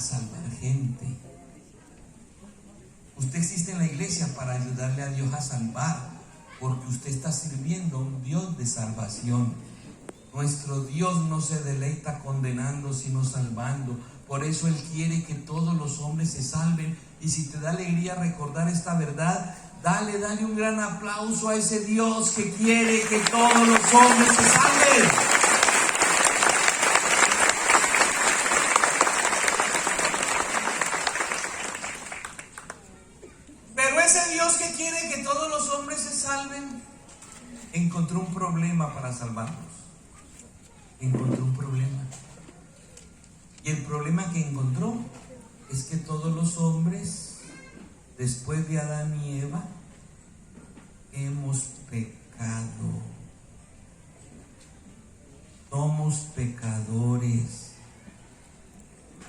a salvar gente. Usted existe en la iglesia para ayudarle a Dios a salvar, porque usted está sirviendo a un Dios de salvación. Nuestro Dios no se deleita condenando, sino salvando. Por eso Él quiere que todos los hombres se salven. Y si te da alegría recordar esta verdad, dale un gran aplauso a ese Dios que quiere que todos los hombres se salven. Pero ese Dios que quiere que todos los hombres se salven, encontró un problema para salvarnos. Encontró un problema. Y el problema que encontró es que todos los hombres, después de Adán y Eva, hemos pecado. Somos pecadores.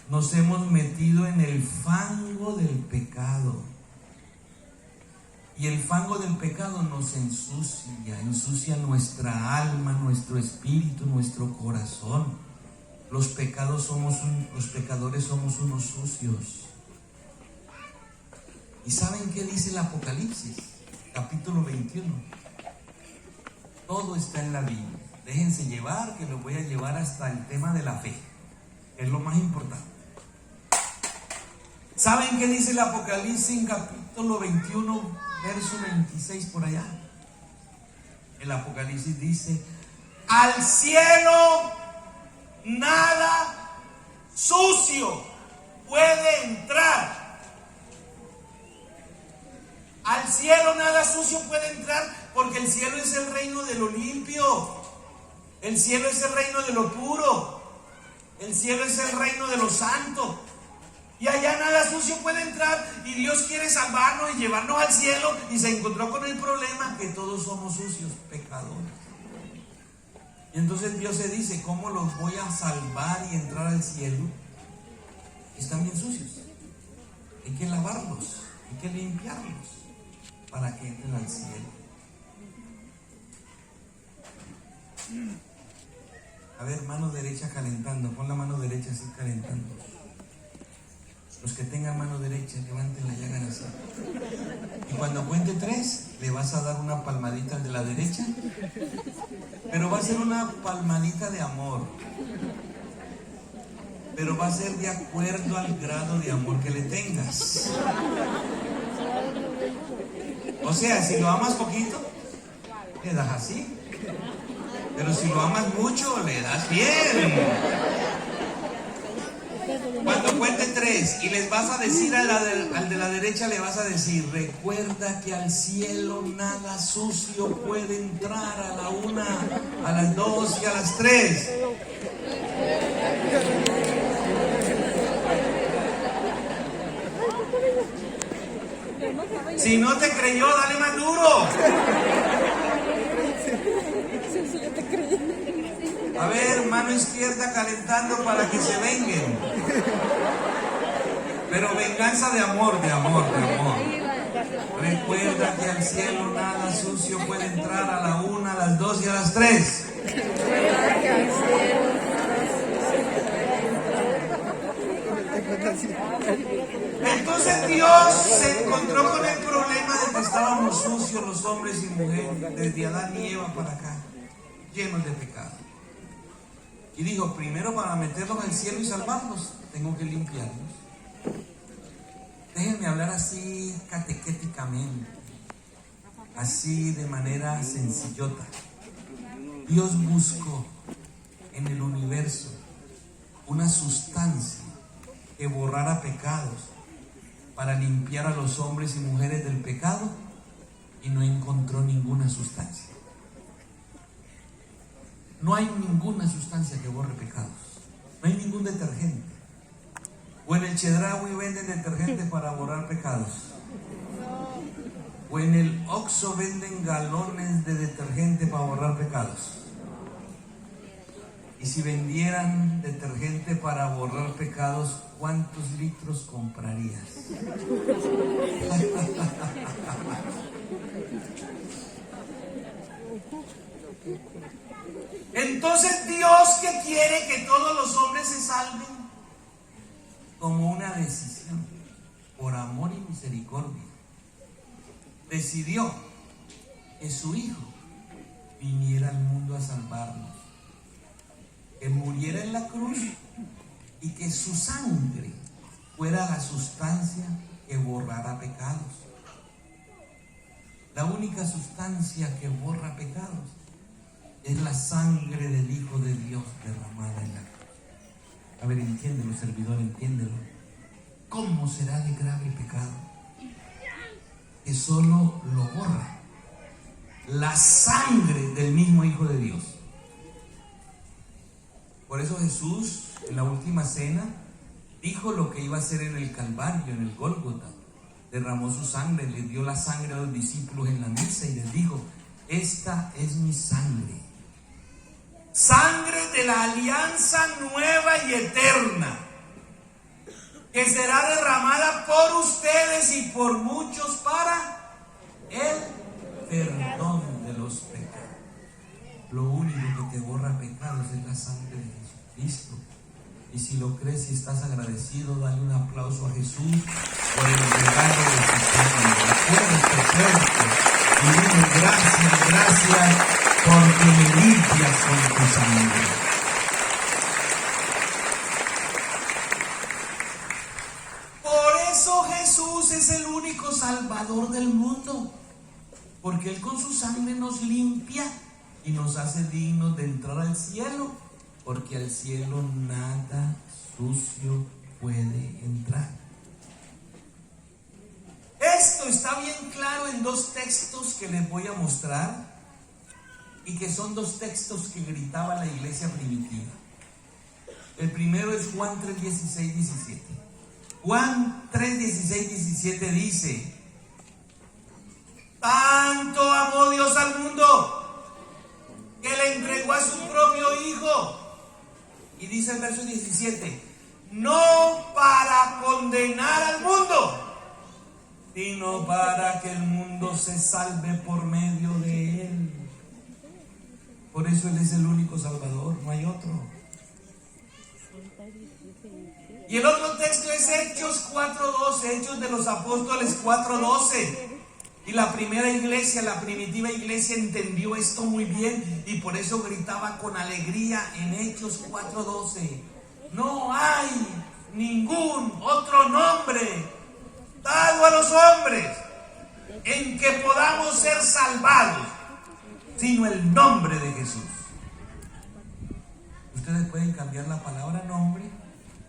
Nos hemos metido en el fango del pecado. Y el fango del pecado nos ensucia nuestra alma, nuestro espíritu, nuestro corazón. Los pecadores somos unos sucios. ¿Y saben qué dice el Apocalipsis? Capítulo 21. Todo está en la Biblia. Déjense llevar, que los voy a llevar hasta el tema de la fe. Es lo más importante. ¿Saben qué dice el Apocalipsis en capítulo 21, verso 26 por allá? El Apocalipsis dice: al cielo nada sucio puede entrar. Al cielo nada sucio puede entrar, porque el cielo es el reino de lo limpio. El cielo es el reino de lo puro. El cielo es el reino de lo santo. Y allá nada sucio puede entrar. Y Dios quiere salvarnos y llevarnos al cielo. Y se encontró con el problema que todos somos sucios, pecadores. Y entonces Dios se dice: ¿cómo los voy a salvar y entrar al cielo? Están bien sucios. Hay que lavarlos, hay que limpiarlos para que entren al cielo. A ver, mano derecha calentando. Pon la mano derecha así calentando. Los que tengan mano derecha, levántenla y hagan así. Y cuando cuente 3, le vas a dar una palmadita al de la derecha. Pero va a ser una palmadita de amor. Pero va a ser de acuerdo al grado de amor que le tengas. O sea, si lo amas poquito, le das así. Pero si lo amas mucho, le das bien. Cuando cuente 3 y les vas a decir al de la derecha, le vas a decir: recuerda que al cielo nada sucio puede entrar. A la 1, a las 2 y a las 3. Si no te creyó, dale más duro. A ver, mano izquierda calentando para que se venguen. Pero venganza de amor, de amor, de amor. Recuerda que al cielo nada sucio puede entrar. A la 1, a las 2 y a las 3. Entonces Dios se encontró con el problema de que estábamos sucios los hombres y mujeres, desde Adán y Eva para acá, llenos de pecado. Y dijo: primero, para meterlos al cielo y salvarlos, tengo que limpiarlos. Déjenme hablar así catequéticamente, así de manera sencillota. Dios buscó en el universo una sustancia que borrara pecados para limpiar a los hombres y mujeres del pecado, y no encontró ninguna sustancia. No hay ninguna sustancia que borre pecados. No hay ningún detergente. O en el Chedraui venden detergente para borrar pecados. O en el Oxxo venden galones de detergente para borrar pecados. Y si vendieran detergente para borrar pecados, ¿cuántos litros comprarías? Entonces Dios, que quiere que todos los hombres se salven, tomó una decisión, por amor y misericordia. Decidió que su Hijo viniera al mundo a salvarnos, que muriera en la cruz y que su sangre fuera la sustancia que borrara pecados. La única sustancia que borra pecados es la sangre del Hijo de Dios derramada en la cruz. A ver, entiéndelo, servidor, entiéndelo. ¿Cómo será de grave pecado que solo lo borra la sangre del mismo Hijo de Dios? Por eso Jesús, en la última cena, dijo lo que iba a hacer en el Calvario, en el Gólgota. Derramó su sangre, le dio la sangre a los discípulos en la misa y les dijo: esta es mi sangre, sangre de la alianza nueva y eterna, que será derramada por ustedes y por muchos para el perdón de los pecados. Lo único que te borra pecados es la sangre de Jesucristo. Y si lo crees y estás agradecido, dale un aplauso a Jesús por el regalo de su sangre. Fuerte y dile: gracias, gracias, porque me limpias con tu sangre. Por eso Jesús es el único Salvador del mundo, porque Él con su sangre nos limpia y nos hace dignos de entrar al cielo, porque al cielo nada sucio puede entrar. Esto está bien claro en dos textos que les voy a mostrar, y que son dos textos que gritaba la iglesia primitiva. El primero es Juan 3, 16, 17. Juan 3, 16, 17 dice: tanto amó Dios al mundo que le entregó a su propio Hijo. Y dice el verso 17: no para condenar al mundo, sino para que el mundo se salve por medio de Él. Por eso Él es el único Salvador, no hay otro. Y el otro texto es Hechos 4:12, Hechos de los Apóstoles 4:12. Y la primera iglesia, la primitiva iglesia, entendió esto muy bien y por eso gritaba con alegría en Hechos 4:12: no hay ningún otro nombre dado a los hombres en que podamos ser salvados, sino el nombre de Jesús. Ustedes pueden cambiar la palabra nombre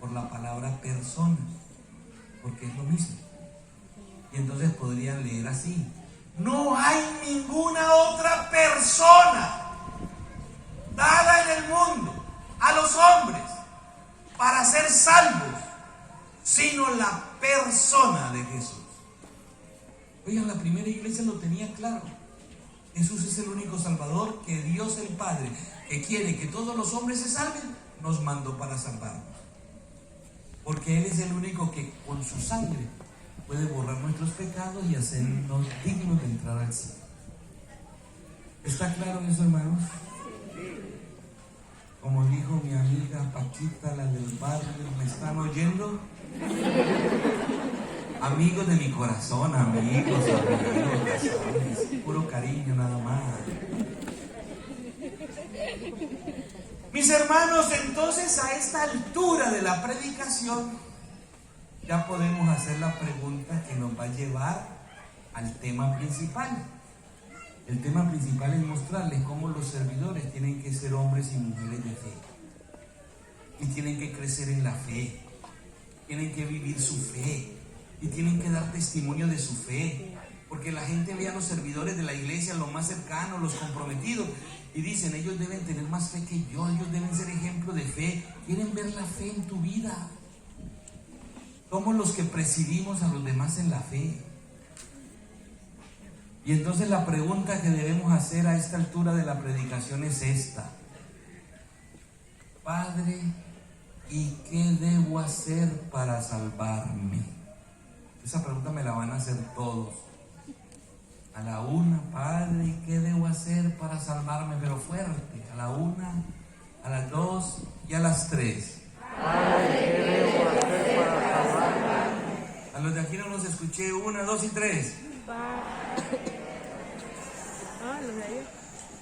por la palabra persona, porque es lo mismo. Y entonces podrían leer así: no hay ninguna otra persona dada en el mundo a los hombres para ser salvos, sino la persona de Jesús. Oigan, la primera iglesia lo tenía claro. Jesús es el único Salvador que Dios el Padre, que quiere que todos los hombres se salven, nos mandó para salvarnos. Porque Él es el único que con su sangre puede borrar nuestros pecados y hacernos dignos de entrar al cielo. ¿Está claro eso, hermanos? Como dijo mi amiga Paquita, la del barrio, ¿me están oyendo? Amigos de mi corazón, amigos, puro cariño nada más. Mis hermanos, entonces a esta altura de la predicación ya podemos hacer la pregunta que nos va a llevar al tema principal. El tema principal es mostrarles cómo los servidores tienen que ser hombres y mujeres de fe. Y tienen que crecer en la fe. Tienen que vivir su fe. Y tienen que dar testimonio de su fe. Porque la gente ve a los servidores de la iglesia, los más cercanos, los comprometidos, y dicen: ellos deben tener más fe que yo, ellos deben ser ejemplo de fe. Quieren ver la fe en tu vida. Somos los que presidimos a los demás en la fe. Y entonces la pregunta que debemos hacer a esta altura de la predicación es esta: Padre, ¿y qué debo hacer para salvarme? Esa pregunta me la van a hacer todos. A la una: Padre, ¿y qué debo hacer para salvarme? Pero fuerte. A la una, a las dos y a las tres. Padre, ¿qué debo hacer para escuché. 1, 2 y 3.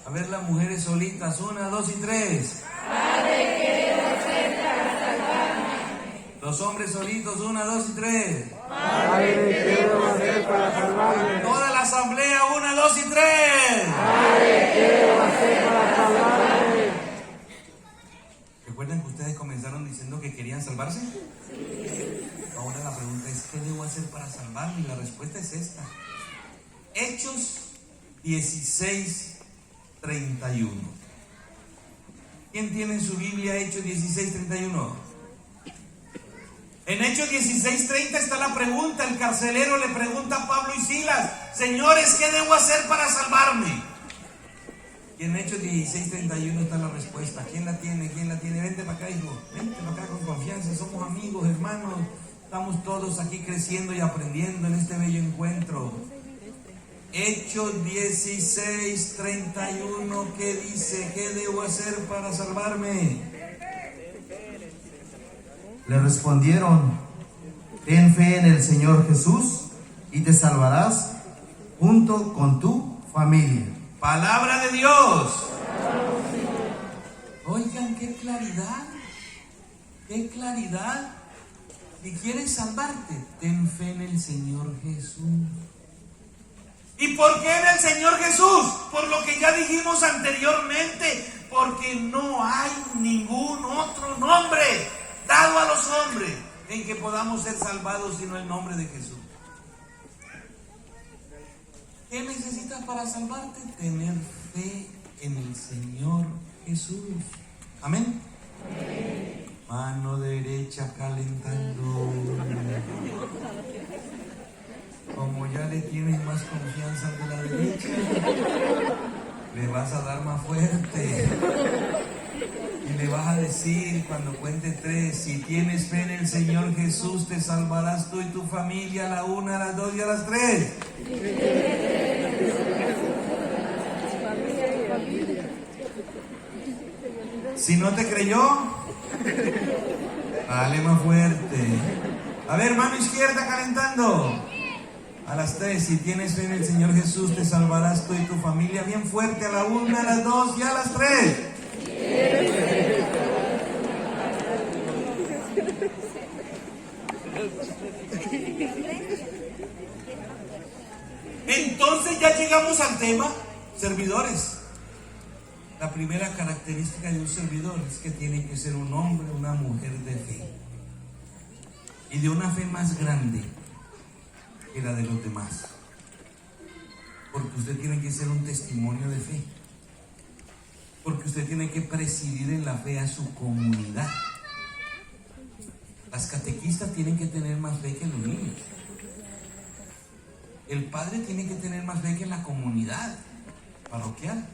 A ver, las mujeres solitas. 1, 2 y 3. Padre, ¿qué debo hacer para salvarme? Los hombres solitos. 1, 2 y 3. Padre, ¿qué debo hacer para salvarme? Toda la asamblea. 1, 2 y 3. Padre, ¿qué debo hacer para salvarme? ¿Recuerdan que ustedes comenzaron diciendo que querían salvarse? Sí. Ahora la pregunta es, ¿qué debo hacer para salvarme? Y la respuesta es esta. Hechos 16, 31. ¿Quién tiene en su Biblia Hechos 16, 31? En Hechos 16, 30 está la pregunta. El carcelero le pregunta a Pablo y Silas: señores, ¿qué debo hacer para salvarme? Y en Hechos 16, 31 está la respuesta. ¿Quién la tiene? ¿Quién la tiene? Vente para acá, hijo. Vente para acá con confianza. Somos amigos, hermanos. Estamos todos aquí creciendo y aprendiendo en este bello encuentro. Hechos 16, 31. ¿Qué dice? ¿Qué debo hacer para salvarme? Le respondieron: ten fe en el Señor Jesús y te salvarás junto con tu familia. Palabra de Dios. Oigan, qué claridad. Qué claridad. Si quieres salvarte, ten fe en el Señor Jesús. ¿Y por qué en el Señor Jesús? Por lo que ya dijimos anteriormente. Porque no hay ningún otro nombre dado a los hombres en que podamos ser salvados sino el nombre de Jesús. ¿Qué necesitas para salvarte? Tener fe en el Señor Jesús. Amén. Amén. Mano derecha calentando. Como ya le tienes más confianza de la derecha, le vas a dar más fuerte. Y le vas a decir cuando cuente 3: si tienes fe en el Señor Jesús, te salvarás tú y tu familia. A la 1, a las 2 y a las 3. Si no te creyó, dale más fuerte. A ver, mano izquierda calentando. A las 3, si tienes fe en el Señor Jesús, te salvarás tú y tu familia. Bien fuerte. A la 1, a las 2 y a las 3. Entonces ya llegamos al tema, servidores. La primera característica de un servidor es que tiene que ser un hombre o una mujer de fe. Y de una fe más grande que la de los demás. Porque usted tiene que ser un testimonio de fe. Porque usted tiene que presidir en la fe a su comunidad. Las catequistas tienen que tener más fe que los niños. El padre tiene que tener más fe que la comunidad parroquial.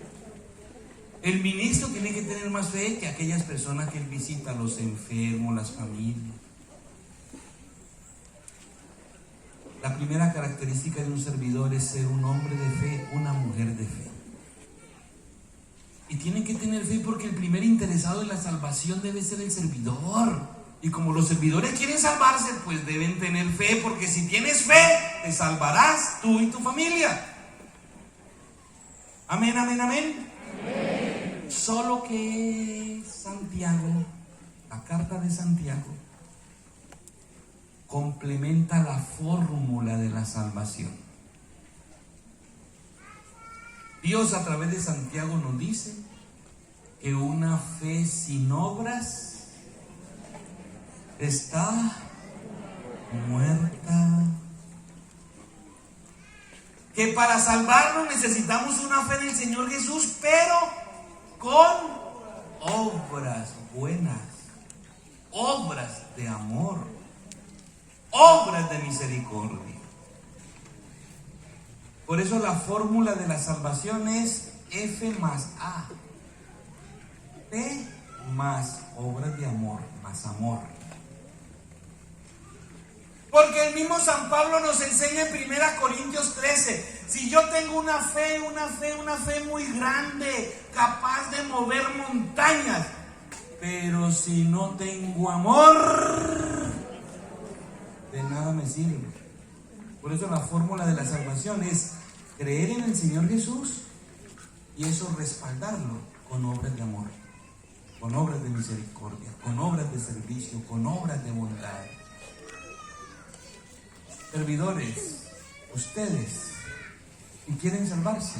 El ministro tiene que tener más fe que aquellas personas que él visita, los enfermos, las familias. La primera característica de un servidor es ser un hombre de fe, una mujer de fe. Y tienen que tener fe porque el primer interesado en la salvación debe ser el servidor. Y como los servidores quieren salvarse, pues deben tener fe, porque si tienes fe, te salvarás tú y tu familia. Amén, amén, amén. Amén. Solo que Santiago, la carta de Santiago, complementa la fórmula de la salvación. Dios a través de Santiago nos dice que una fe sin obras está muerta. Que para salvarnos necesitamos una fe en el Señor Jesús, pero con obras buenas, obras de amor, obras de misericordia. Por eso la fórmula de la salvación es F más A. P más obras de amor, más amor. Porque el mismo San Pablo nos enseña en 1 Corintios 13, si yo tengo una fe muy grande, capaz de mover montañas, pero si no tengo amor, de nada me sirve. Por eso la fórmula de la salvación es creer en el Señor Jesús y eso respaldarlo con obras de amor, con obras de misericordia, con obras de servicio, con obras de bondad. Servidores, ustedes, si quieren salvarse,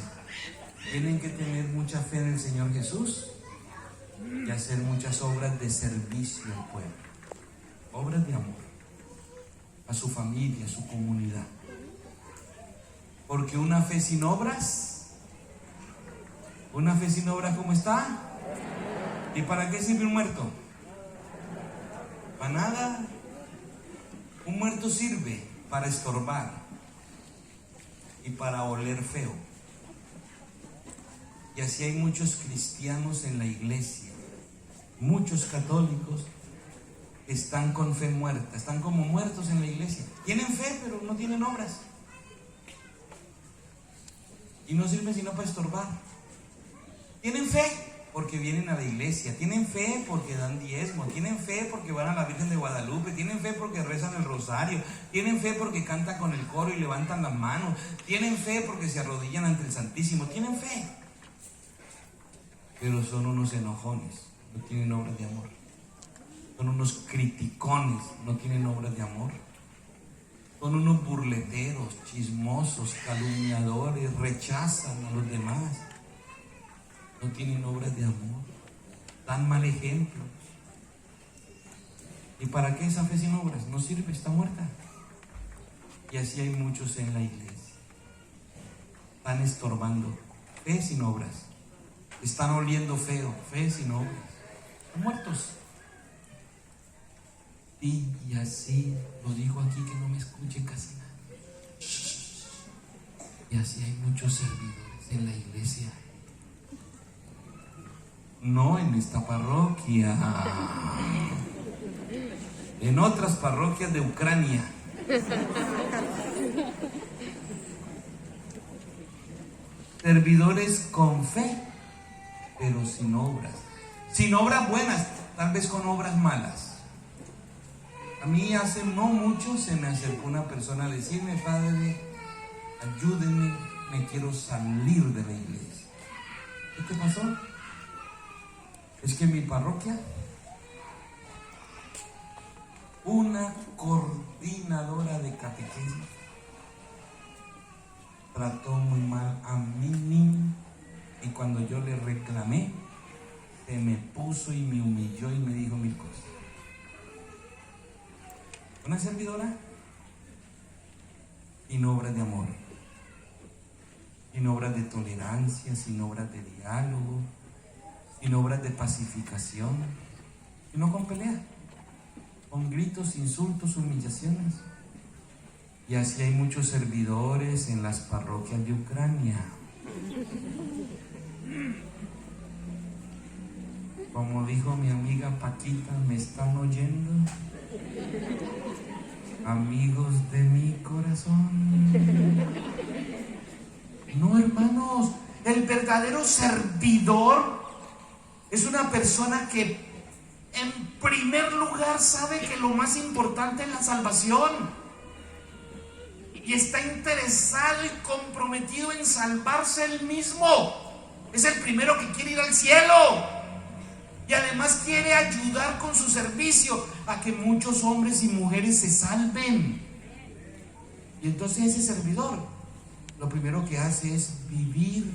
tienen que tener mucha fe en el Señor Jesús y hacer muchas obras de servicio al pueblo, obras de amor a su familia, a su comunidad. Porque una fe sin obras, ¿cómo está? ¿Y para qué sirve un muerto? Para nada. Un muerto sirve para estorbar y para oler feo. Y así hay muchos cristianos en la iglesia, muchos católicos que están con fe muerta, están como muertos en la iglesia. Tienen fe, pero no tienen obras. Y no sirven sino para estorbar. Tienen fe porque vienen a la iglesia, tienen fe porque dan diezmo, tienen fe porque van a la Virgen de Guadalupe, tienen fe porque rezan el rosario, tienen fe porque cantan con el coro y levantan las manos, tienen fe porque se arrodillan ante el Santísimo, tienen fe. Pero son unos enojones, no tienen obras de amor. Son unos criticones, no tienen obras de amor. Son unos burleteros, chismosos, calumniadores, rechazan a los demás. No tienen obras de amor, dan mal ejemplo. ¿Y para qué esa fe sin obras? No sirve, está muerta. Y así hay muchos en la iglesia. Están estorbando, fe sin obras. Están oliendo feo, fe sin obras. Están muertos. Y así, lo digo aquí que no me escuche casi nadie. Y así hay muchos servidores en la iglesia. No en esta parroquia, en otras parroquias de Ucrania. Servidores con fe, pero sin obras. Sin obras buenas, tal vez con obras malas. A mí hace no mucho se me acercó una persona a decirme: padre, ayúdenme, me quiero salir de la iglesia. ¿Qué te pasó? Es que en mi parroquia, una coordinadora de catequesis trató muy mal a mi niño y cuando yo le reclamé, se me puso y me humilló y me dijo mil cosas. Una servidora sin obras de amor, sin obras de tolerancia, sin obras de diálogo, sin obras de pacificación, sino con pelea, con gritos, insultos, humillaciones. Y así hay muchos servidores en las parroquias de Ucrania. Como dijo mi amiga Paquita, ¿me están oyendo? Amigos de mi corazón. No, hermanos, el verdadero servidor es una persona que en primer lugar sabe que lo más importante es la salvación y está interesado y comprometido en salvarse él mismo. Es el primero que quiere ir al cielo y además quiere ayudar con su servicio a que muchos hombres y mujeres se salven. Y entonces ese servidor lo primero que hace es vivir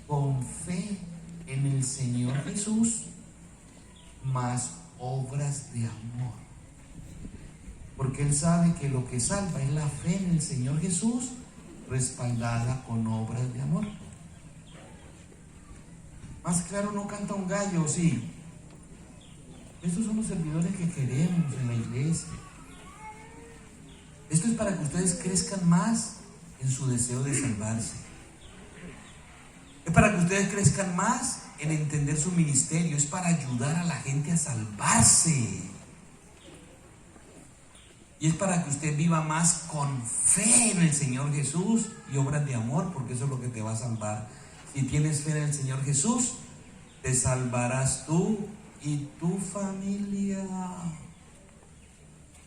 con fe en el Señor Jesús, más obras de amor. Porque él sabe que lo que salva es la fe en el Señor Jesús, respaldada con obras de amor. Más claro no canta un gallo, sí. Estos son los servidores que queremos en la iglesia. Esto es para que ustedes crezcan más en su deseo de salvarse. Es para que ustedes crezcan más en entender su ministerio. Es para ayudar a la gente a salvarse. Y es para que usted viva más con fe en el Señor Jesús y obras de amor, porque eso es lo que te va a salvar. Si tienes fe en el Señor Jesús, te salvarás tú y tu familia.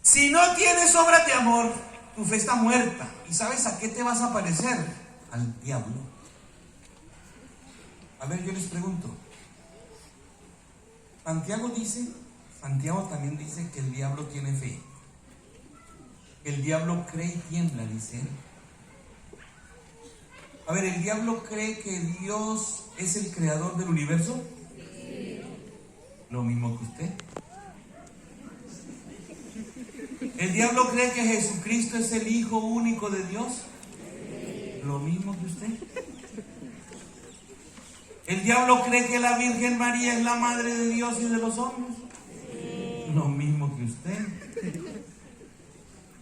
Si no tienes obras de amor, tu fe está muerta. ¿Y sabes a qué te vas a parecer? Al diablo. A ver, yo les pregunto. Santiago también dice que el diablo tiene fe. El diablo cree y tiembla, dice él. A ver, ¿el diablo cree que Dios es el creador del universo? Sí. Lo mismo que usted. ¿El diablo cree que Jesucristo es el Hijo único de Dios? Sí. Lo mismo que usted. ¿El diablo cree que la Virgen María es la madre de Dios y de los hombres? Sí. Lo mismo que usted.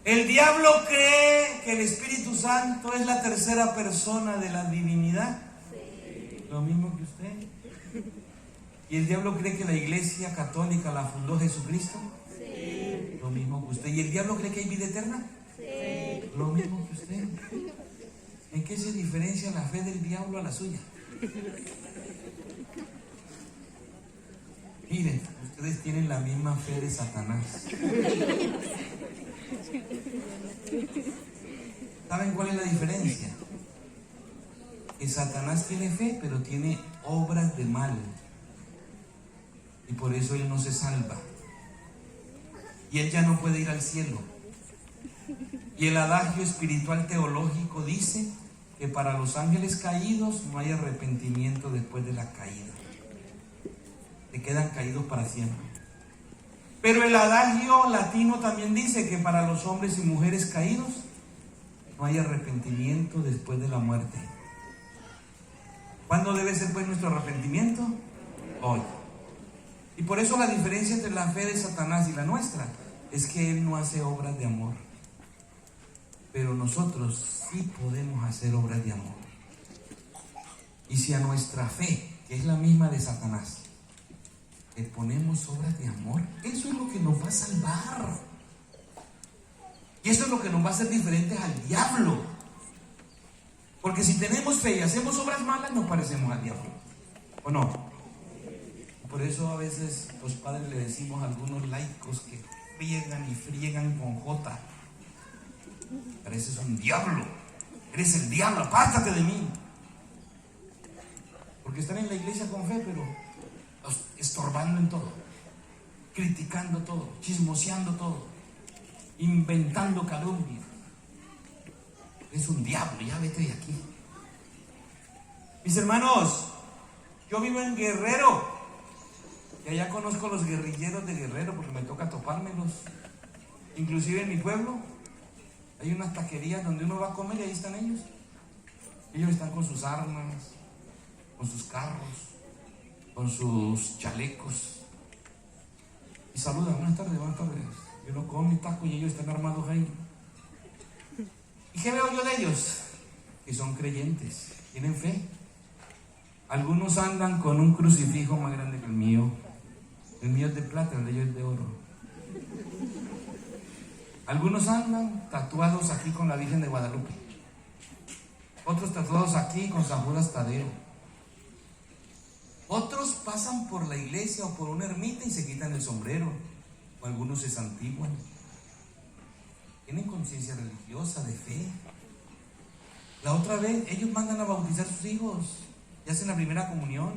¿El diablo cree que el Espíritu Santo es la tercera persona de la divinidad? Sí. Lo mismo que usted. ¿Y el diablo cree que la Iglesia Católica la fundó Jesucristo? Sí. Lo mismo que usted. ¿Y el diablo cree que hay vida eterna? Sí. Lo mismo que usted. ¿En qué se diferencia la fe del diablo a la suya? Miren, ustedes tienen la misma fe de Satanás. ¿Saben cuál es la diferencia? Que Satanás tiene fe, pero tiene obras de mal. Y por eso él no se salva. Y él ya no puede ir al cielo. Y el adagio espiritual teológico dice que para los ángeles caídos no hay arrepentimiento después de la caída. Se quedan caídos para siempre. Pero el adagio latino también dice que para los hombres y mujeres caídos no hay arrepentimiento después de la muerte. ¿Cuándo debe ser pues nuestro arrepentimiento? Hoy. Y por eso la diferencia entre la fe de Satanás y la nuestra es que él no hace obras de amor. Pero nosotros sí podemos hacer obras de amor. Y si a nuestra fe, que es la misma de Satanás, le ponemos obras de amor, eso es lo que nos va a salvar. Y eso es lo que nos va a hacer diferentes al diablo. Porque si tenemos fe y hacemos obras malas, nos parecemos al diablo. ¿O no? Por eso a veces los padres le decimos a algunos laicos que friegan y friegan con J. Pareces un diablo. Eres el diablo, apártate de mí. Porque están en la iglesia con fe, pero estorbando en todo, criticando todo, chismoseando todo, inventando calumnias. Es un diablo, ya vete de aquí. Mis hermanos, yo vivo en Guerrero y allá conozco a los guerrilleros de Guerrero porque me toca topármelos. Inclusive en mi pueblo hay unas taquerías donde uno va a comer y ahí están ellos. Ellos están con sus armas, con sus carros, con sus chalecos. Y saludan, buenas tardes. Yo no como mi taco y ellos están armados ahí. ¿Y qué veo yo de ellos? Que son creyentes, tienen fe. Algunos andan con un crucifijo más grande que el mío. El mío es de plata, el de ellos es de oro. Algunos andan tatuados aquí con la Virgen de Guadalupe. Otros tatuados aquí con San Judas Tadeo. Otros pasan por la iglesia o por una ermita y se quitan el sombrero. O algunos se santiguan. Tienen conciencia religiosa, de fe. La otra vez, ellos mandan a bautizar a sus hijos y hacen la primera comunión.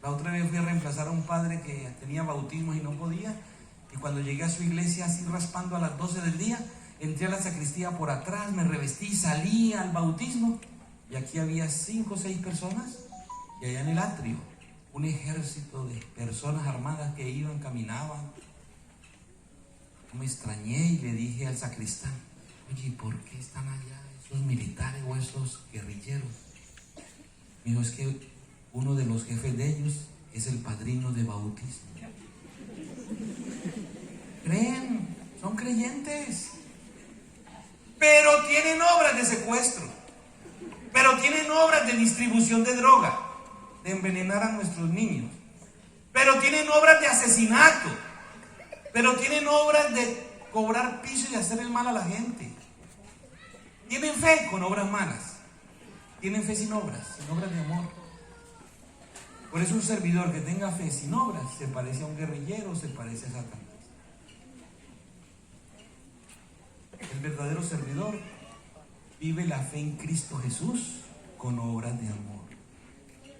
La otra vez fui a reemplazar a un padre que tenía bautismos y no podía. Y cuando llegué a su iglesia, así raspando a las 12 del día, entré a la sacristía por atrás, me revestí, salí al bautismo. Y aquí había 5 o 6 personas. Y allá en el atrio, un ejército de personas armadas que iban, caminaban. Me extrañé y le dije al sacristán: oye, ¿por qué están allá esos militares o esos guerrilleros? Me dijo: es que uno de los jefes de ellos es el padrino de bautismo. Creen, son creyentes, pero tienen obras de secuestro, pero tienen obras de distribución de droga, de envenenar a nuestros niños, pero tienen obras de asesinato, pero tienen obras de cobrar piso y hacer el mal a la gente. Tienen fe con obras malas, tienen fe sin obras de amor. Por eso un servidor que tenga fe sin obras se parece a un guerrillero, se parece a Satanás. El verdadero servidor vive la fe en Cristo Jesús con obras de amor.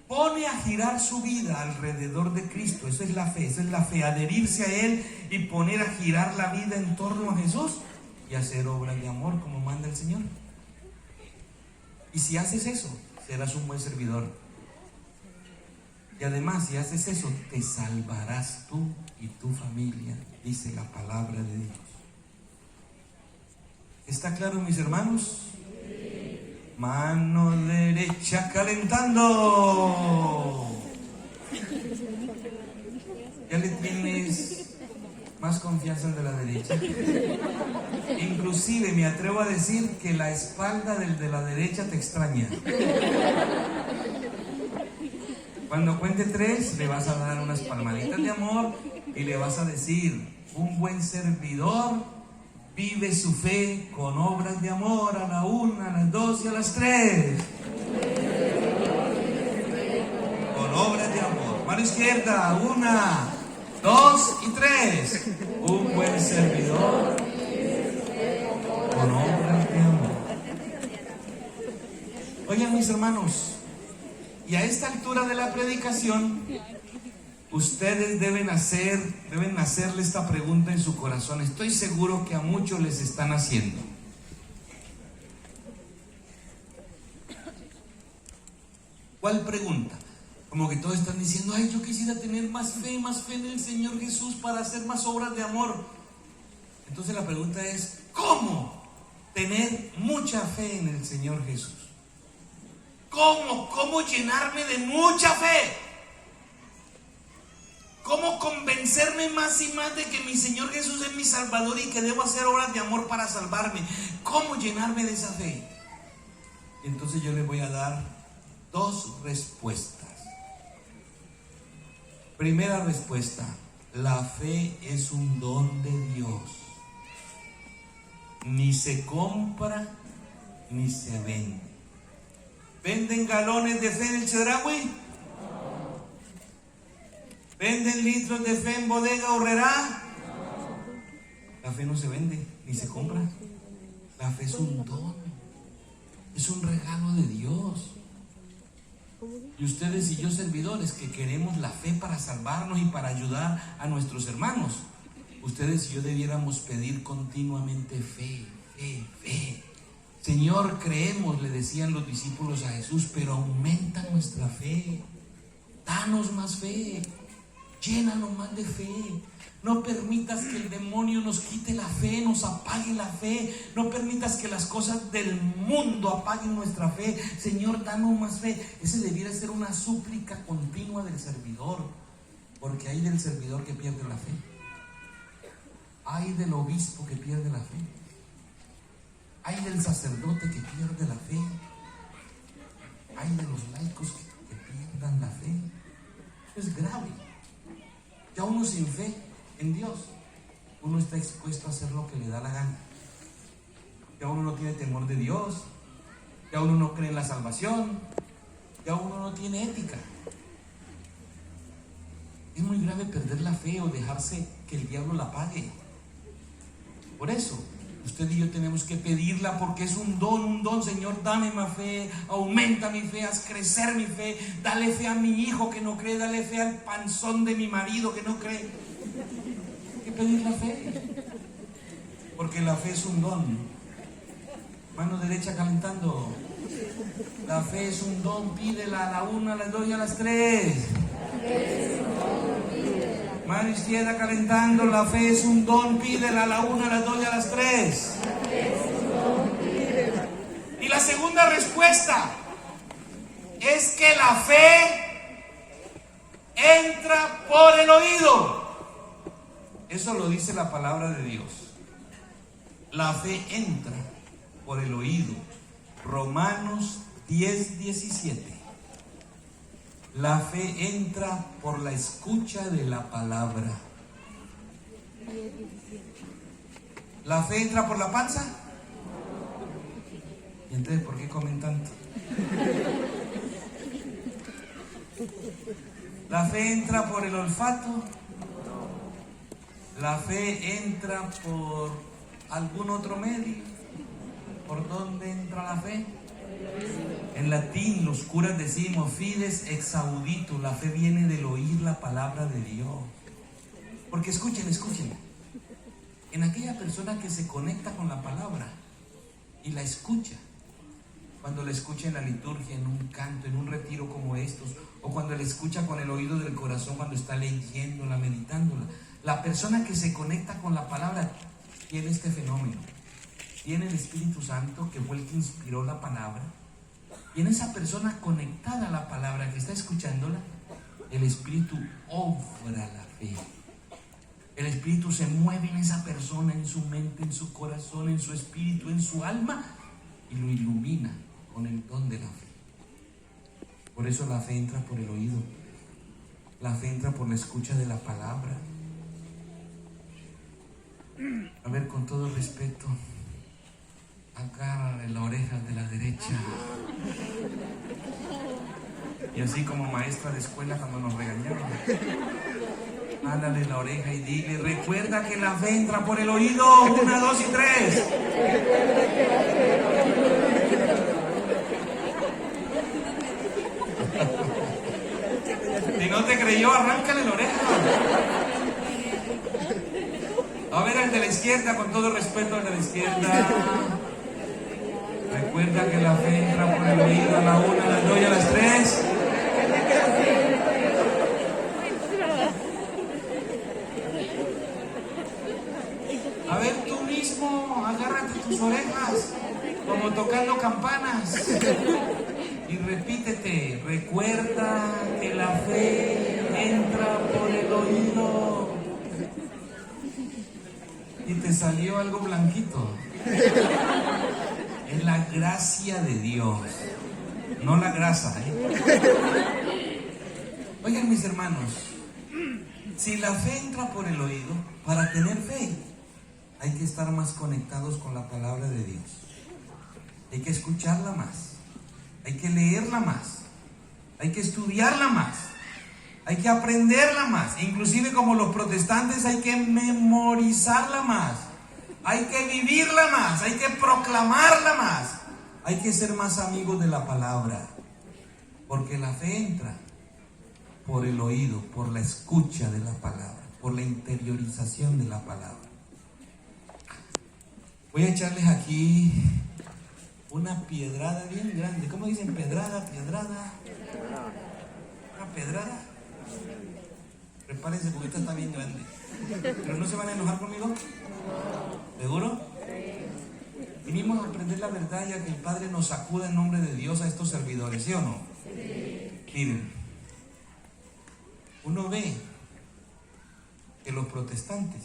Pone a girar su vida alrededor de Cristo. Esa es la fe, adherirse a Él y poner a girar la vida en torno a Jesús y hacer obras de amor como manda el Señor. Y si haces eso, serás un buen servidor. Y además, si haces eso, te salvarás tú y tu familia, dice la palabra de Dios. ¿Está claro, mis hermanos? Mano derecha calentando. ¿Ya le tienes más confianza al de la derecha? Inclusive me atrevo a decir que la espalda del de la derecha te extraña. Cuando cuente 3, le vas a dar unas palmaditas de amor y le vas a decir: un buen servidor vive su fe con obras de amor. A la 1, a las 2 y a las 3. Con obras de amor. Mano izquierda, 1, 2 y 3. Un buen servidor con obras de amor. Oigan, mis hermanos, y a esta altura de la predicación, ustedes deben hacerle esta pregunta en su corazón. Estoy seguro que a muchos les están haciendo. ¿Cuál pregunta? Como que todos están diciendo: ay, yo quisiera tener más fe en el Señor Jesús para hacer más obras de amor. Entonces la pregunta es: ¿cómo tener mucha fe en el Señor Jesús? ¿Cómo llenarme de mucha fe? ¿Cómo convencerme más y más de que mi Señor Jesús es mi Salvador y que debo hacer obras de amor para salvarme? ¿Cómo llenarme de esa fe? Entonces yo les voy a dar 2 respuestas. Primera respuesta: la fe es un don de Dios. Ni se compra ni se vende. ¿Venden galones de fe en el Chedraui? ¿Venden litros de fe en Bodega Aurrerá? La fe no se vende ni se compra. La fe es un don, es un regalo de Dios. Y ustedes y yo, servidores, que queremos la fe para salvarnos y para ayudar a nuestros hermanos, ustedes y yo debiéramos pedir continuamente fe. Señor, creemos, le decían los discípulos a Jesús, pero aumenta nuestra fe. Danos más fe. Llénanos más de fe. No permitas que el demonio nos quite la fe, nos apague la fe. No permitas que las cosas del mundo apaguen nuestra fe. Señor, danos más fe. Ese debiera ser una súplica continua del servidor, porque hay del servidor que pierde la fe. Hay del obispo que pierde la fe. Hay del sacerdote que pierde la fe. Hay de los laicos que pierdan la fe. Es grave. Ya uno sin fe en Dios, uno está expuesto a hacer lo que le da la gana. Ya uno no tiene temor de Dios. Ya uno no cree en la salvación. Ya uno no tiene ética. Es muy grave perder la fe o dejarse que el diablo la pague. Por eso usted y yo tenemos que pedirla, porque es un don. Señor, dame más fe, aumenta mi fe, haz crecer mi fe. Dale fe a mi hijo que no cree, dale fe al panzón de mi marido que no cree. Hay que pedir la fe, porque la fe es un don. Mano derecha calentando. La fe es un don, pídela a la 1, a las 2 y a las 3. Mano izquierda calentando. La fe es un don, pídela a la 1, a las 2 y a las 3. Y la segunda respuesta es que la fe entra por el oído. Eso lo dice la palabra de Dios. La fe entra por el oído. Romanos 10:17. La fe entra por la escucha de la palabra. ¿La fe entra por la panza? ¿Y entonces por qué comen tanto? ¿La fe entra por el olfato? La fe entra por algún otro medio. ¿Por dónde entra la fe? En latín los curas decimos fides ex auditu, la fe viene del oír la palabra de Dios. Porque escuchen, en aquella persona que se conecta con la palabra y la escucha, cuando la escucha en la liturgia, en un canto, en un retiro como estos, o cuando la escucha con el oído del corazón, cuando está leyéndola, meditándola, la persona que se conecta con la palabra tiene este fenómeno. Tiene el Espíritu Santo, que fue el que inspiró la palabra, y en esa persona conectada a la palabra, que está escuchándola, el Espíritu obra la fe. El Espíritu se mueve en esa persona, en su mente, en su corazón, en su espíritu, en su alma, y lo ilumina con el don de la fe. Por eso la fe entra por el oído, la fe entra por la escucha de la palabra. A ver, con todo respeto, agárrale la oreja de la derecha. Y así como maestra de escuela cuando nos regañaron, háblale la oreja y dile: recuerda que la fe entra por el oído. 1, 2 y 3. Si no te creyó, arráncale la oreja. A ver, al de la izquierda, con todo respeto, al de la izquierda. Recuerda que la fe entra por el oído. A la 1, a las 2 y a las 3. A ver, tú mismo, agárrate tus orejas, como tocando campanas, y repítete: recuerda que la fe entra por el oído. Y te salió algo blanquito. Es la gracia de Dios, no la grasa, Oigan, mis hermanos, si la fe entra por el oído, para tener fe hay que estar más conectados con la palabra de Dios. Hay que escucharla más, hay que leerla más, hay que estudiarla más, hay que aprenderla más. Inclusive, como los protestantes, hay que memorizarla más, hay que vivirla más, hay que proclamarla más, hay que ser más amigos de la palabra. Porque la fe entra por el oído, por la escucha de la palabra, por la interiorización de la palabra. Voy a echarles aquí una piedrada bien grande. ¿Cómo dicen? Pedrada. ¿Una pedrada? Prepárense porque esta está bien grande. ¿Pero no se van a enojar conmigo? ¿Seguro? Vinimos a aprender la verdad, ya que el Padre nos sacuda en nombre de Dios a estos servidores, ¿sí o no? Sí. Miren, uno ve que los protestantes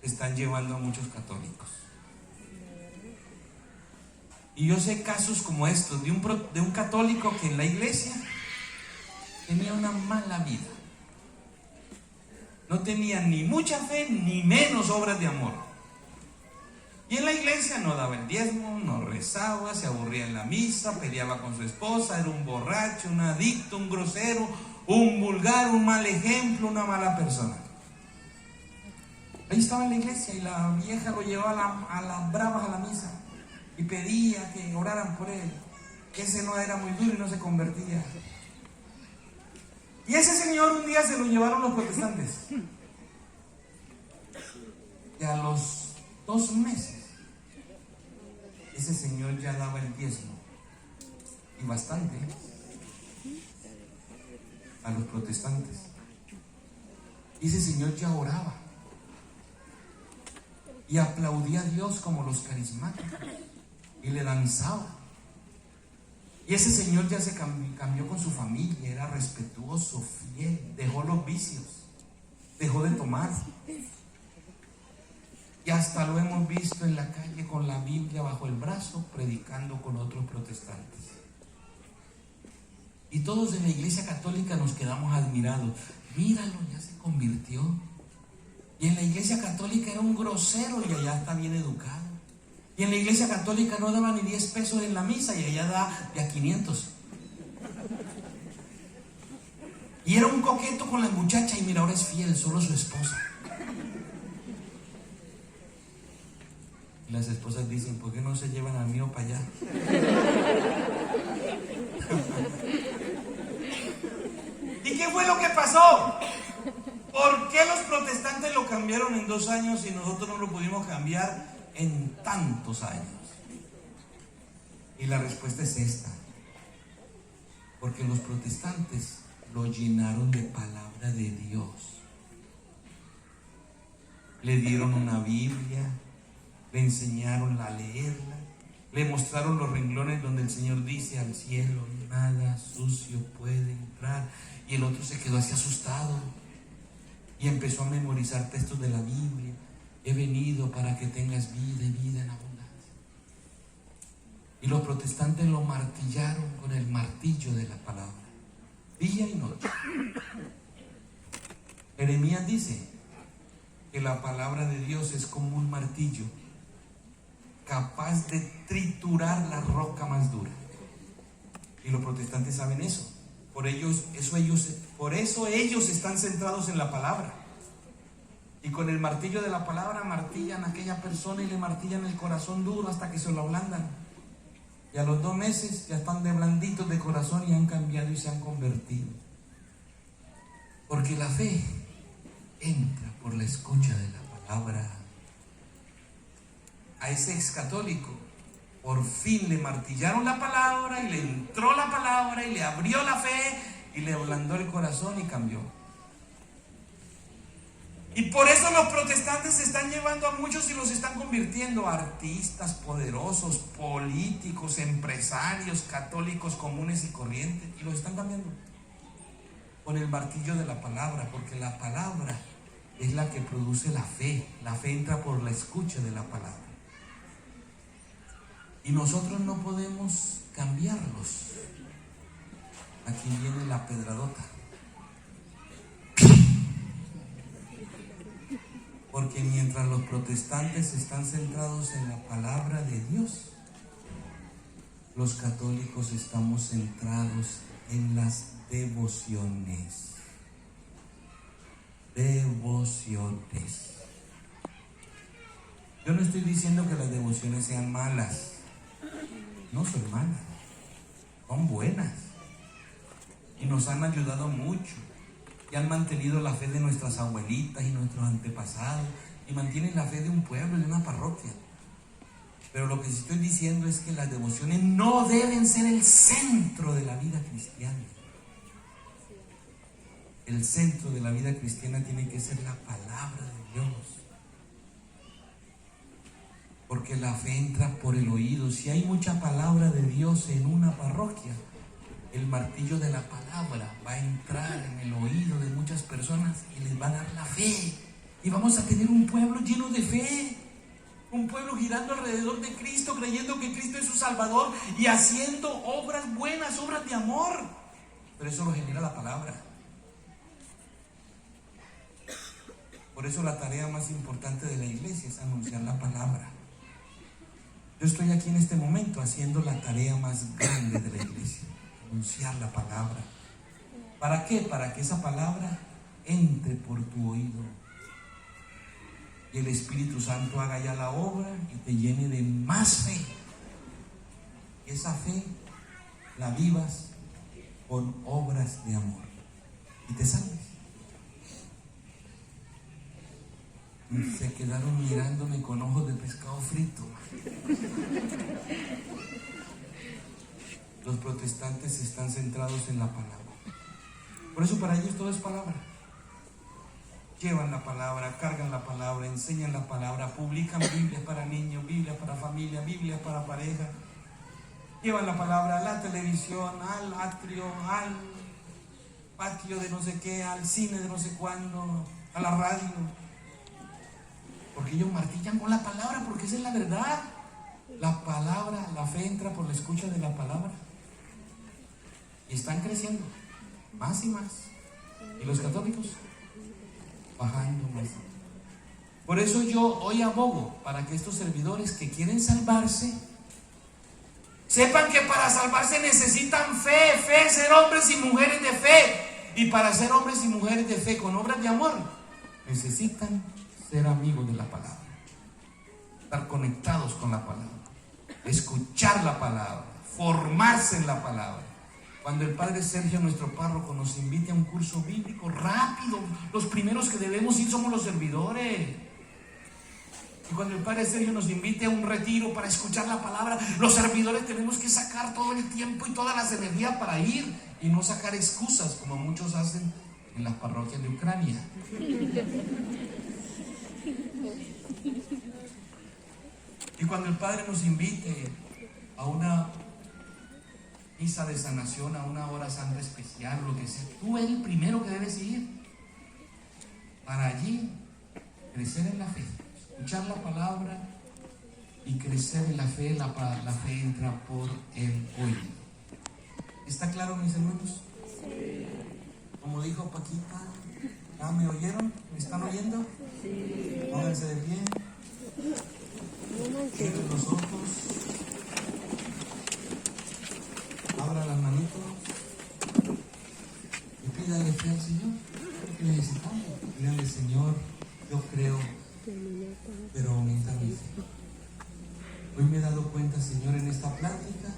están llevando a muchos católicos. Y yo sé casos como estos, de un católico que en la iglesia tenía una mala vida. No tenía ni mucha fe, ni menos obras de amor. Y en la iglesia no daba el diezmo, no rezaba, se aburría en la misa, peleaba con su esposa, era un borracho, un adicto, un grosero, un vulgar, un mal ejemplo, una mala persona. Ahí estaba en la iglesia y la vieja lo llevaba a las bravas a la misa y pedía que oraran por él, que ese no era muy duro y no se convertía. Y ese señor un día se lo llevaron los protestantes. Y a los 2 meses, ese señor ya daba el diezmo, y bastante, a los protestantes. Y ese señor ya oraba y aplaudía a Dios como los carismáticos y le danzaba. Y ese señor ya se cambió con su familia, era respetuoso, fiel, dejó los vicios, dejó de tomar. Y hasta lo hemos visto en la calle con la Biblia bajo el brazo, predicando con otros protestantes. Y todos en la iglesia católica nos quedamos admirados. Míralo, ya se convirtió. Y en la iglesia católica era un grosero y allá está bien educado. Y en la iglesia católica no daba ni 10 pesos en la misa y allá da de a 500. Y era un coqueto con la muchacha y mira, ahora es fiel, solo su esposa. Y las esposas dicen, ¿por qué no se llevan al mío para allá? ¿Y qué fue lo que pasó? ¿Por qué los protestantes lo cambiaron en 2 años y nosotros no lo pudimos cambiar en tantos años? Y la respuesta es esta: porque los protestantes lo llenaron de palabra de Dios. Le dieron una Biblia, le enseñaron a leerla, le mostraron los renglones donde el Señor dice: al cielo nada sucio puede entrar. Y el otro se quedó así asustado y empezó a memorizar textos de la Biblia. He venido para que tengas vida y vida en abundancia. Y los protestantes lo martillaron con el martillo de la palabra, día y noche. Jeremías dice que la palabra de Dios es como un martillo capaz de triturar la roca más dura. Y los protestantes saben eso. Por eso ellos están centrados en la palabra. Y con el martillo de la palabra martillan a aquella persona y le martillan el corazón duro hasta que se lo ablandan. Y a los 2 meses ya están de blanditos de corazón y han cambiado y se han convertido. Porque la fe entra por la escucha de la palabra. A ese ex católico por fin le martillaron la palabra y le entró la palabra y le abrió la fe y le ablandó el corazón y cambió. Y por eso los protestantes se están llevando a muchos y los están convirtiendo a artistas poderosos, políticos, empresarios, católicos comunes y corrientes, y los están cambiando con el martillo de la palabra, porque la palabra es la que produce la fe. La fe entra por la escucha de la palabra. Y nosotros no podemos cambiarlos. Aquí viene la pedradota. Porque mientras los protestantes están centrados en la palabra de Dios, los católicos estamos centrados en las devociones. Devociones. Yo no estoy diciendo que las devociones sean malas. No son malas, son buenas y nos han ayudado mucho y han mantenido la fe de nuestras abuelitas y nuestros antepasados y mantienen la fe de un pueblo y de una parroquia. Pero lo que estoy diciendo es que las devociones no deben ser el centro de la vida cristiana. El centro de la vida cristiana tiene que ser la palabra de Dios. Porque la fe entra por el oído. Si hay mucha palabra de Dios en una parroquia, el martillo de la palabra va a entrar en el oído de muchas personas y les va a dar la fe. Y vamos a tener un pueblo lleno de fe. Un pueblo girando alrededor de Cristo, creyendo que Cristo es su Salvador y haciendo obras buenas, obras de amor. Pero eso lo genera la palabra. Por eso la tarea más importante de la iglesia es anunciar la palabra. Yo estoy aquí en este momento haciendo la tarea más grande de la iglesia, anunciar la palabra. ¿Para qué? Para que esa palabra entre por tu oído y el Espíritu Santo haga ya la obra y te llene de más fe. Esa fe la vivas con obras de amor y te salves. Se quedaron mirándome con ojos de pescado frito. Los protestantes están centrados en la palabra. Por eso para ellos todo es palabra. Llevan la palabra, cargan la palabra, enseñan la palabra, publican Biblias para niños, Biblias para familia, Biblias para pareja. Llevan la palabra a la televisión, al atrio, al patio de no sé qué, al cine de no sé cuándo, a la radio. Porque ellos martillan con la palabra, porque esa es la verdad. La palabra, la fe entra por la escucha de la palabra. Y están creciendo más y más. Y los católicos bajando más. Por eso yo hoy abogo para que estos servidores que quieren salvarse sepan que para salvarse necesitan fe, ser hombres y mujeres de fe. Y para ser hombres y mujeres de fe con obras de amor, necesitan ser amigos de la palabra. estar conectados con la palabra, escuchar la palabra, formarse en la palabra. Cuando el Padre Sergio, nuestro párroco, nos invite a un curso bíblico, rápido, los primeros que debemos ir somos los servidores. Y cuando el Padre Sergio nos invite a un retiro para escuchar la palabra, los servidores tenemos que sacar todo el tiempo y todas las energías para ir y no sacar excusas como muchos hacen en las parroquias de Ucrania. Y cuando el Padre nos invite a una misa de sanación, a una hora santa especial, lo que sea, tú eres el primero que debes ir para allí crecer en la fe, escuchar la palabra y crecer en la fe. La fe entra por el oído. ¿Está claro, mis hermanos? Sí. Como dijo Paquita, ¿ah, me oyeron? ¿Me están oyendo? Sí. Pónganse de pie. Cierren los ojos. Abra las manitos. Y pídale fe al Señor. ¿Qué necesitamos? Dígale, Señor, yo creo, pero aumenta mi fe. Hoy me he dado cuenta, Señor, en esta plática,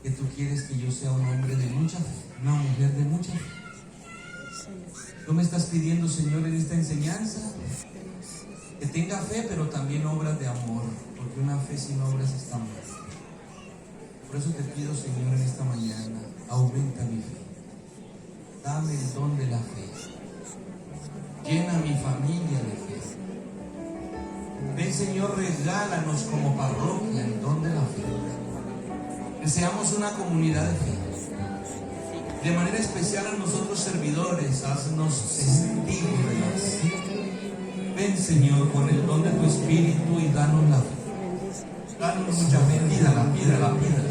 que tú quieres que yo sea un hombre de mucha fe, una mujer de mucha fe. Tú me estás pidiendo, Señor, en esta enseñanza, que tenga fe, pero también obras de amor, porque una fe sin obras está muerta. Por eso te pido, Señor, en esta mañana, aumenta mi fe. Dame el don de la fe. Llena mi familia de fe. Ven, Señor, regálanos como parroquia el don de la fe. Que seamos una comunidad de fe. De manera especial a nosotros servidores, haznos testigos de la fe. Ven, Señor, con el don de tu Espíritu y danos la fe. Danos mucha fe, pídala, pídala, pídala.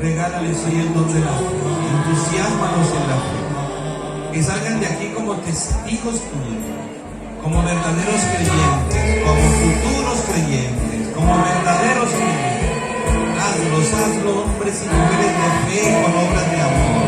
Regálales hoy el don de la fe, entusiasmanos en la fe, que salgan de aquí como testigos tuyos, como verdaderos creyentes, como futuros creyentes, como verdaderos creyentes. Hazlos hombres y mujeres de fe con obras de amor.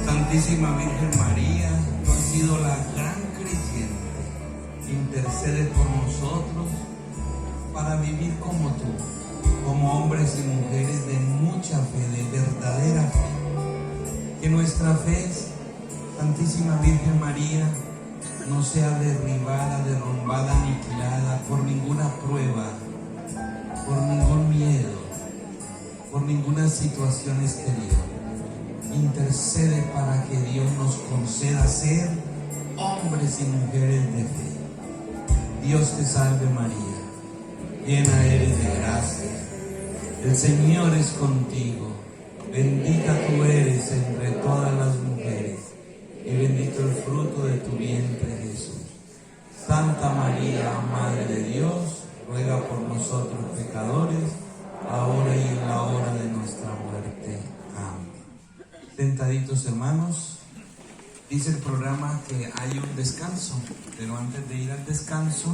Santísima Virgen María, tú has sido la gran creyente, intercede por nosotros para vivir como tú, como hombres y mujeres de mucha fe, de verdadera fe. Que nuestra fe, Santísima Virgen María, no sea derribada, derrumbada, aniquilada por ninguna prueba, por ningún miedo, por ninguna situación exterior. Intercede para que Dios nos conceda ser hombres y mujeres de fe. Dios te salve María, llena eres de gracia, el Señor es contigo, bendita tú eres entre todas las mujeres, y bendito el fruto de tu vientre Jesús. Santa María, Madre de Dios, ruega por nosotros pecadores, ahora y en la hora de nuestra muerte. Amén. Sentaditos, hermanos, dice el programa que hay un descanso, pero antes de ir al descanso